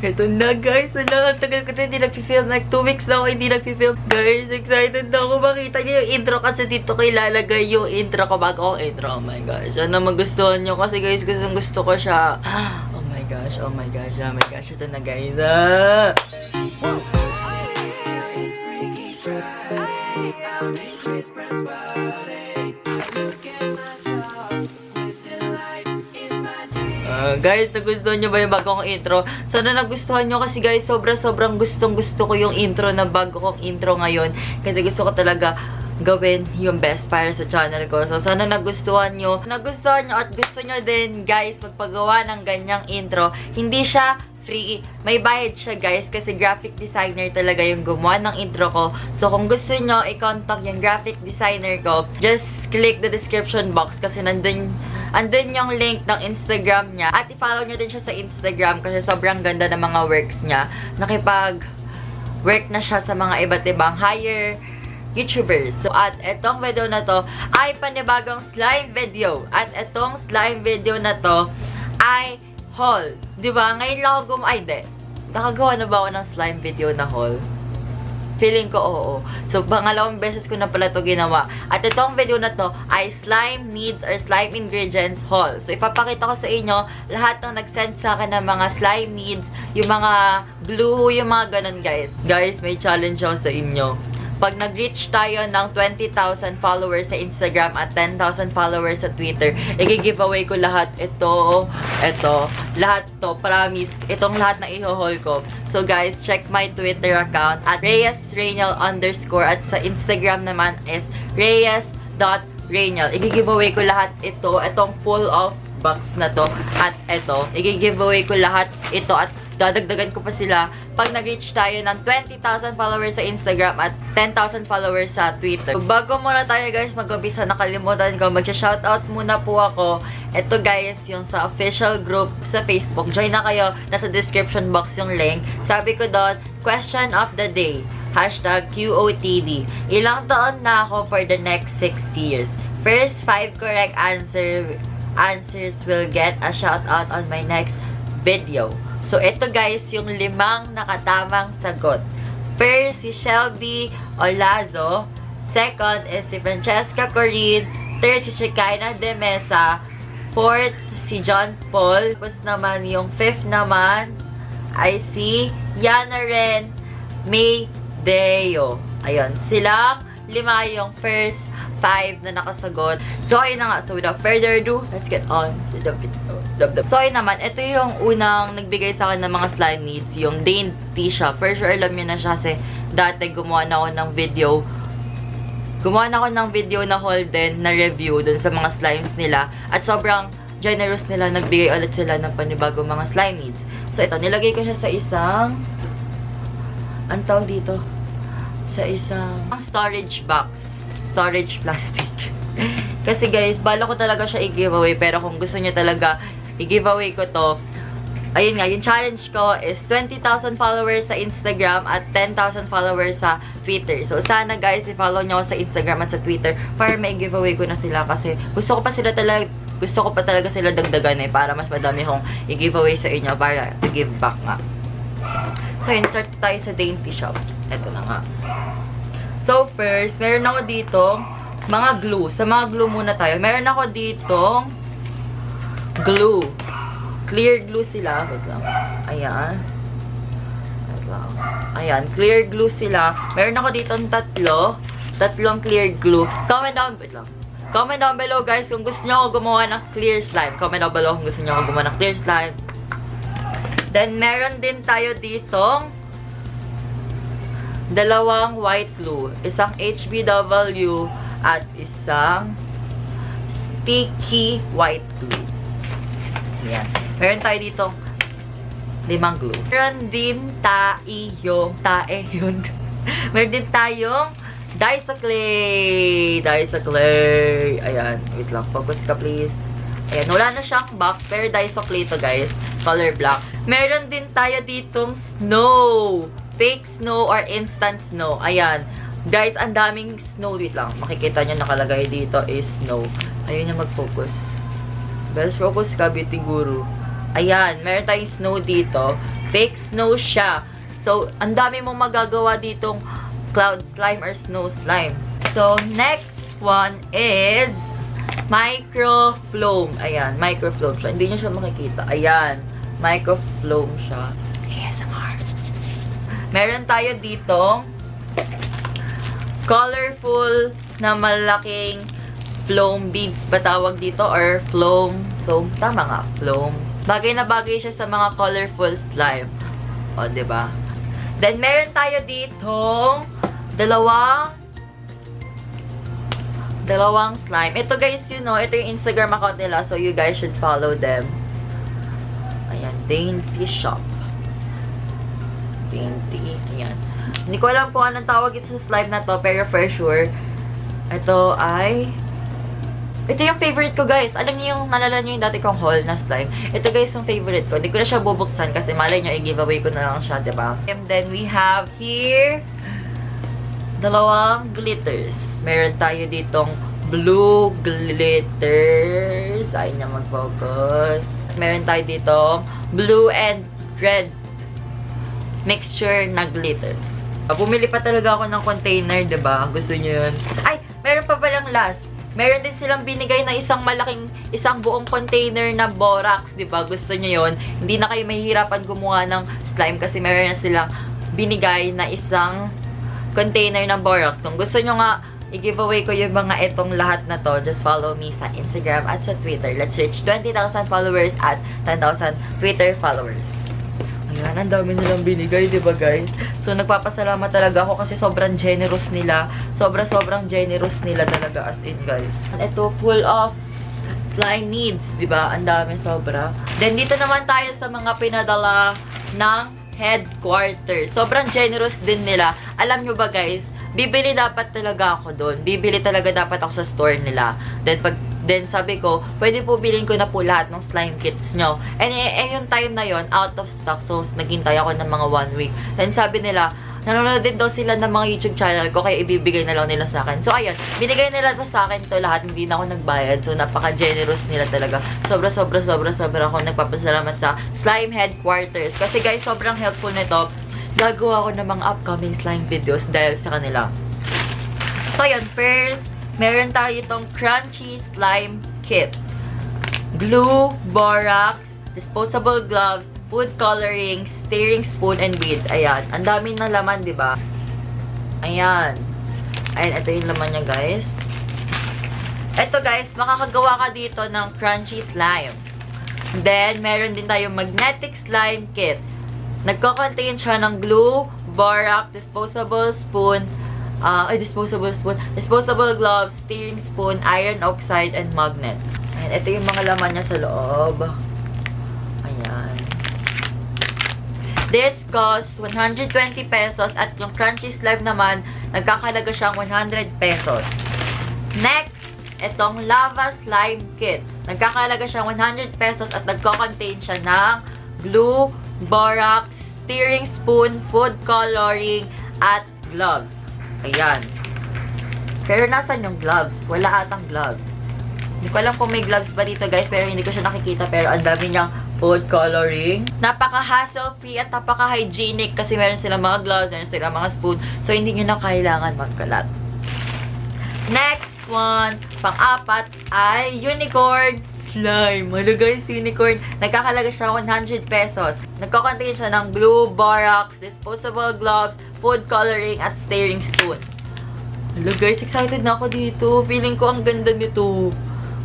Ito na guys, ang tagal ko na hindi nag-film. Like 2 weeks na ako hindi nag-film. Guys, excited na ako makita niyo yung intro kasi dito ko ilalagay yung intro ko bago ang intro. Oh my gosh. Sana magustuhan niyo kasi guys, gusto ko siya. Oh my gosh, oh my gosh, oh my gosh. Ito na guys. Guys, nagustuhan nyo ba yung bago kong intro? Sana nagustuhan nyo kasi guys, sobrang gustong-gusto ko yung intro na bago kong intro ngayon. Kasi gusto ko talaga gawin yung best para sa channel ko. So, sana nagustuhan nyo. Nagustuhan nyo at gusto nyo din, guys, magpagawa ng ganyang intro. Hindi siya free. May bayad siya, guys, kasi graphic designer talaga yung gumawa ng intro ko. So, kung gusto nyo i-contact yung graphic designer ko, just click the description box kasi andun yung link ng Instagram niya. At i-follow nyo din siya sa Instagram kasi sobrang ganda ng mga works niya. Nakipag-work na siya sa mga iba't ibang higher YouTubers. So, at etong video na to ay panibagong slime video. At etong slime video na to ay haul. Diba? Ngayon lang ako nakagawa na ba ako ng slime video na haul? Feeling ko, oo. So, pangalawang beses ko na pala ito ginawa. At itong video na to ay slime needs or slime ingredients haul. So, ipapakita ko sa inyo lahat ng nag-send sa akin ng mga slime needs, yung mga glue, yung mga ganun, guys. Guys, may challenge ako sa inyo. Pag nag-reach tayo ng 20,000 followers sa Instagram at 10,000 followers sa Twitter, i-giveaway ko lahat ito, lahat to, promise, itong lahat na i-haul ko. So guys, check my Twitter account at reyesreynel_ at sa Instagram naman is reyes.reynel. I-giveaway ko lahat ito, itong full of box na to, at ito, i-giveaway ko lahat ito at dadagdagan ko pa sila pag nag-reach tayo ng 20,000 followers sa Instagram at 10,000 followers sa Twitter. So, bago muna tayo guys mag-umpisa, nakalimutan ko, mag-shoutout muna po ako. Ito guys, yung sa official group sa Facebook. Join na kayo, nasa description box yung link. Sabi ko doon, question of the day, #QOTD. Ilang taon na ako for the next 6 years? First 5 correct answers will get a shoutout on my next video. So, ito guys, yung 5 nakatamang sagot. First, si Shelby Olazo. Second is si Francesca Corid. Third, si Shekinah de Mesa. Fourth, si John Paul. Tapos naman, yung fifth naman ay si Yana Ren May Deo. Ayun, silang 5 yung first 5 na nakasagot. So, ayun na nga. So, without further ado, let's get on to the video. So, ayun naman. Ito yung unang nagbigay sa akin ng mga slime needs. Yung dainty siya. For sure, alam nyo na siya kasi dati gumawa na ako ng video. Gumawa na ako ng video na haul din, na review dun sa mga slimes nila. At sobrang generous nila. Nagbigay ulit sila ng panibagong mga slime needs. So, ito. Nilagay ko siya sa isang ano tawag dito? Sa isang storage box. Storage plastic. Kasi guys, bala ko talaga siya i-giveaway. Pero kung gusto niyo talaga i-giveaway ko to, ayun nga, yung challenge ko is 20,000 followers sa Instagram at 10,000 followers sa Twitter. So, sana guys, i-follow nyo ako sa Instagram at sa Twitter para may giveaway ko na sila. Kasi gusto ko pa talaga sila dagdagan para mas madami akong i-giveaway sa inyo para to give back nga. So, yun, start tayo sa dainty shop. Ito na nga. So, first, meron ako dito mga glue. Sa mga glue muna tayo. Meron ako dito glue. Clear glue sila. Wait lang. Ayan. Wait lang. Ayan. Clear glue sila. Meron ako dito tatlong clear glue. Comment down below guys kung gusto nyo ako gumawa ng clear slime. Comment down below kung gusto nyo ako gumawa ng clear slime. Then, meron din tayo ditong 2 white glue. Isang HBW at isang sticky white glue. Ayan. Meron tayo dito 5 glue. Meron din meron din tayong Dye-sa-Clay. Ayan. Wait lang. Focus ka please. Ayan. Wala na siyang box. Pero Dye-sa-Clay to guys. Color black. Meron din tayo ditong snow. Fake snow or instant snow. Ayan. Guys, ang daming snow. Wait lang. Makikita nyo nakalagay dito is snow. Ayun na mag-focus. Best focus ka, beauty guru. Ayan. Meron tayong snow dito. fake snow siya. So, ang dami mong magagawa ditong cloud slime or snow slime. So, next one is microfloam. Ayan, microfloam siya. Hindi nyo siya makikita. Ayan, microfloam siya. ASMR. Meron tayo ditong colorful na malaking foam beads ba tawag dito? Or foam. Tama nga, foam. Bagay na bagay siya sa mga colorful slime. O, diba? Then, meron tayo ditong dalawang slime. Ito guys, ito yung Instagram account nila. So, you guys should follow them. Ayan, Dainty Shop. Dainty. Ayan. Hindi ko alam kung anong tawag ito sa slime na to, pero for sure, ito yung favorite ko, guys. Alam niyo yung, nalala niyo yung dati kong haul na slime. Ito, guys, yung favorite ko. Hindi ko na siya bubuksan kasi malay niyo, i-giveaway ko na lang siya, diba? And then, we have here, dalawang glitters. Meron tayo ditong blue glitters. Ayaw niya mag-focus. Meron tayo ditong blue and red mixture na glitters. Bumili pa talaga ako ng container, diba? Gusto niyo yun? Ay, meron pa palang last. Meron din silang binigay na isang buong container na borax, di ba? Gusto nyo yun? Hindi na kayo mahihirapan gumawa ng slime kasi meron na silang binigay na isang container ng borax. Kung gusto nyo nga, i-giveaway ko yung mga itong lahat na to, just follow me sa Instagram at sa Twitter. Let's reach 20,000 followers at 10,000 Twitter followers. Ayan, ang dami nilang binigay, di ba guys? So, nagpapasalamat talaga ako kasi sobrang generous nila. Sobrang generous nila talaga as in, guys. Ito, full of slime needs, di ba? Ang dami sobra. Then, dito naman tayo sa mga pinadala ng headquarters. Sobrang generous din nila. Alam nyo ba, guys? Bibili dapat talaga ako doon. Bibili talaga dapat ako sa store nila. Then sabi ko, pwede po bilhin ko na po lahat ng slime kits nyo. And yung time na yon out of stock. So, naghintay ako ng mga 1 week. Then sabi nila, nanonood din daw sila ng mga YouTube channel ko, kaya ibibigay na lang nila sa akin. So, ayun, binigay nila sa akin to lahat. Hindi na ako nagbayad. So, napaka-generous nila talaga. Sobra ako nagpapasalamat sa Slime Headquarters. Kasi guys, sobrang helpful nito. Gagawa ko ng mga upcoming slime videos dahil sa kanila. So, yun. First, meron tayo itong Crunchy Slime Kit. Glue, borax, disposable gloves, food coloring, stirring spoon, and beads. Ayan. Ang daming na laman, di ba? Ayan. Ayan, ito yung laman niya, guys. Ito, guys, makakagawa ka dito ng crunchy slime. Then, meron din tayong magnetic slime kit. Nagko-contain siya ng glue, borax, disposable gloves, stirring spoon, iron oxide, and magnets. Ayan, ito yung mga laman niya sa loob. Ayan. This costs 120 pesos at yung crunchy slime naman, nagkakalaga siyang 100 pesos. Next, itong lava slime kit. Nagkakalaga siyang 100 pesos at nagko-contain siya ng glue, borax, stirring spoon, food coloring, at gloves. Ayan. Pero nasan yung gloves? Wala atang gloves. Hindi ko alam kung may gloves ba dito, guys, pero hindi ko siya nakikita. Pero ang dami niyang food coloring. Napaka-hassle-free at napaka-hygienic kasi meron silang mga gloves, meron silang mga spoon. So, hindi nyo na kailangan magkalat. Next one, pang-apat, ay unicorn slime. Hello guys, unicorn. Nagkakalaga siya 100 pesos. Nagko-contain siya ng glue, borax, disposable gloves, food coloring, at stirring spoon. Hello guys, excited na ako dito. Feeling ko ang ganda nito.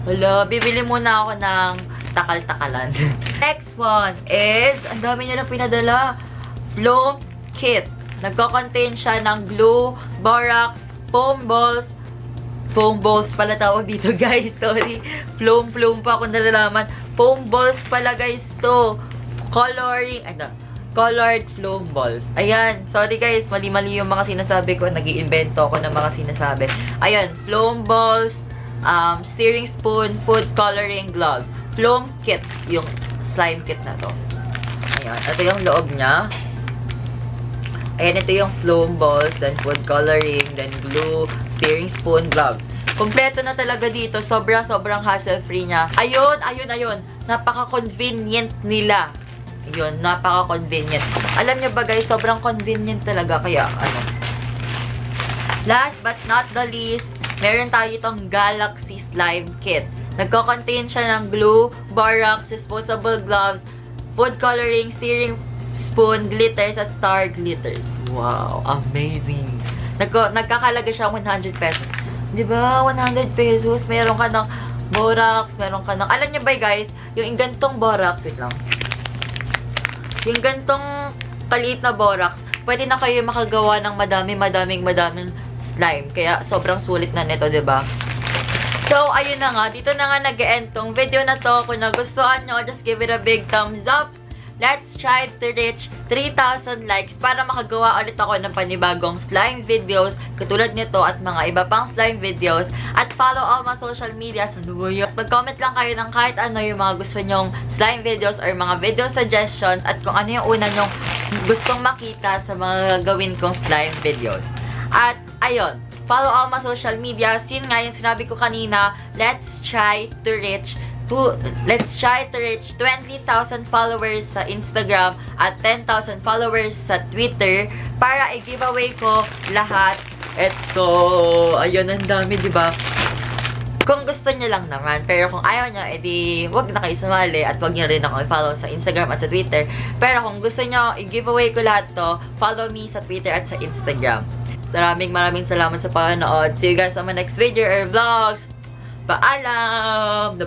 Hala, bibili muna ako ng takal-takalan. Next one is, ang dami niya lang pinadala, foam kit. Nagko-contain siya ng glue, borax, foam balls pala tawag dito, guys. Sorry. Foam pa ako nalalaman. Foam balls pala, guys, to. Coloring, colored foam balls. Ayan. Sorry, guys. Mali-mali yung mga sinasabi ko. Nag-iimbento ako ng mga sinasabi. Ayan. Foam balls, stirring spoon, food coloring, gloves. Foam kit. Yung slime kit na to. Ayan. Ito yung loob niya. Ayan, ito yung foam balls, then food coloring, then glue, stirring spoon, gloves. Kompleto na talaga dito. Sobrang hassle-free niya. Ayun. Napaka-convenient nila. Yun, napaka-convenient. Alam nyo ba guys, sobrang convenient talaga. Kaya, ano. Last but not the least, meron tayo itong Galaxy Slime Kit. Nagko-contain siya ng glue, borax, disposable gloves, food coloring, searing spoon, glitters, at star glitters. Wow, amazing. Nagkakalaga siya 100 pesos. Diba? 100 pesos. Meron ka ng borax, meron ka ng... Alam nyo ba guys, yung gantong borax, wait lang. Yung gantong kaliit na borax, pwede na kayo makagawa ng madaming slime. Kaya sobrang sulit na nito, diba? So, ayun na nga. Dito na nga nag-end tong video na to. Kung nagustuhan nyo, just give it a big thumbs up. Let's try to reach 3,000 likes para makagawa ulit ako ng panibagong slime videos katulad nito at mga iba pang slime videos. At follow all my social media sa Nubuyo. Mag-comment lang kayo ng kahit ano yung mga gusto nyong slime videos or mga video suggestions at kung ano yung una nyong gustong makita sa mga gagawin kong slime videos. At ayun, follow all my social media. Yun nga yung sinabi ko kanina, let's try to reach 20,000 followers sa Instagram at 10,000 followers sa Twitter para i-giveaway ko lahat. Eto, ayun, ang dami, diba? Kung gusto nyo lang naman, pero kung ayaw nyo, edi wag na kayo sumali at wag nyo rin ako i-follow sa Instagram at sa Twitter. Pero kung gusto nyo, i-giveaway ko lahat to, follow me sa Twitter at sa Instagram. Maraming salamat sa panonood. See you guys on my next video or vlogs. Paalam!